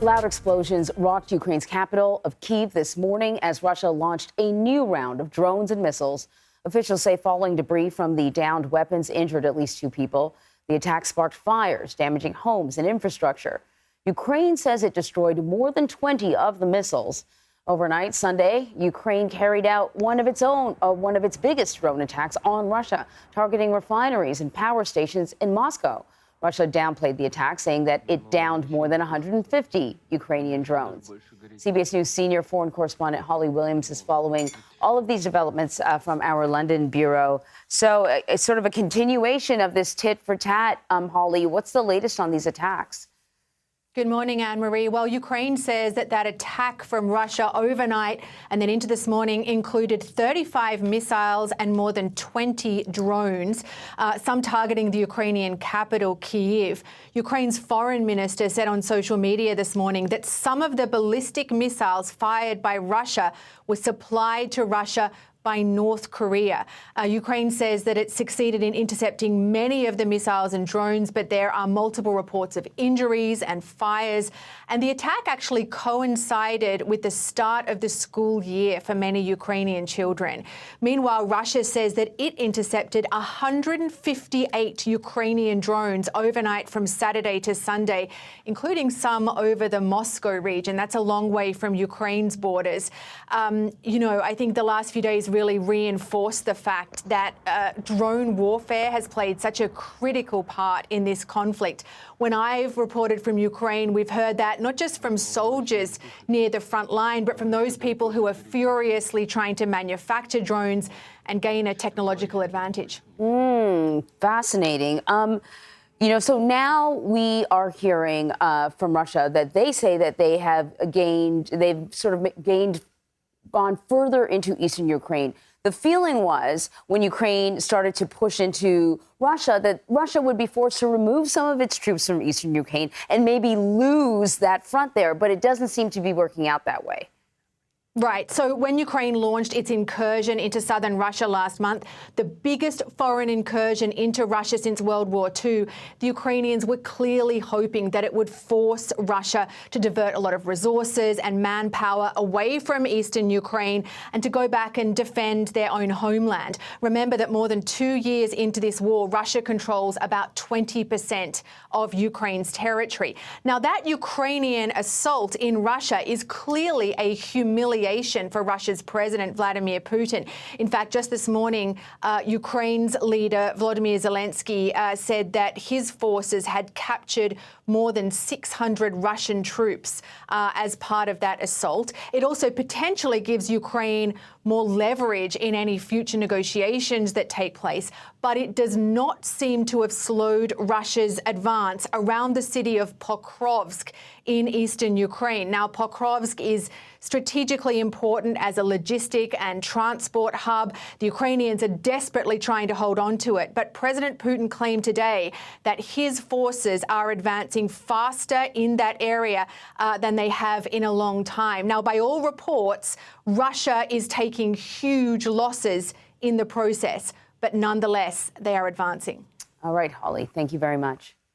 Loud explosions rocked Ukraine's capital of Kyiv this morning as Russia launched a new round of drones and missiles. Officials say falling debris from the downed weapons injured at least 2 people. The attack sparked fires, damaging homes and infrastructure. Ukraine says it destroyed more than 20 of the missiles. Overnight Sunday, Ukraine carried out one of its biggest drone attacks on Russia, targeting refineries and power stations in Moscow. Russia downplayed the attack, saying that it downed more than 150 Ukrainian drones. CBS News senior foreign correspondent Holly Williams is following all of these developments from our London bureau. So it's sort of a continuation of this tit for tat. Holly, what's the latest on these attacks? Good morning, Anne-Marie. Well, Ukraine says that attack from Russia overnight and then into this morning included 35 missiles and more than 20 drones, some targeting the Ukrainian capital, Kyiv. Ukraine's foreign minister said on social media this morning that some of the ballistic missiles fired by Russia were supplied to Russia by North Korea. Ukraine says that it succeeded in intercepting many of the missiles and drones, but there are multiple reports of injuries and fires. And the attack actually coincided with the start of the school year for many Ukrainian children. Meanwhile, Russia says that it intercepted 158 Ukrainian drones overnight from Saturday to Sunday, including some over the Moscow region. That's a long way from Ukraine's borders. I think the last few days really reinforced the fact that drone warfare has played such a critical part in this conflict. When I've reported from Ukraine, we've heard that not just from soldiers near the front line, but from those people who are furiously trying to manufacture drones and gain a technological advantage. Fascinating. So now we are hearing from Russia that they say that they've gone further into eastern Ukraine. The feeling was when Ukraine started to push into Russia that Russia would be forced to remove some of its troops from eastern Ukraine and maybe lose that front there. But it doesn't seem to be working out that way. Right. So when Ukraine launched its incursion into southern Russia last month, the biggest foreign incursion into Russia since World War II, the Ukrainians were clearly hoping that it would force Russia to divert a lot of resources and manpower away from eastern Ukraine and to go back and defend their own homeland. Remember that more than 2 years into this war, Russia controls about 20% of Ukraine's territory. Now, that Ukrainian assault in Russia is clearly a humiliation for Russia's President Vladimir Putin. In fact, just this morning, Ukraine's leader Volodymyr Zelensky said that his forces had captured more than 600 Russian troops as part of that assault. It also potentially gives Ukraine more leverage in any future negotiations that take place, but it does not seem to have slowed Russia's advance around the city of Pokrovsk in eastern Ukraine. Now, Pokrovsk is strategically important as a logistic and transport hub. The Ukrainians are desperately trying to hold on to it, but President Putin claimed today that his forces are advancing faster in that area than they have in a long time. Now, by all reports, Russia is taking huge losses in the process, but nonetheless, they are advancing. All right, Holly, thank you very much.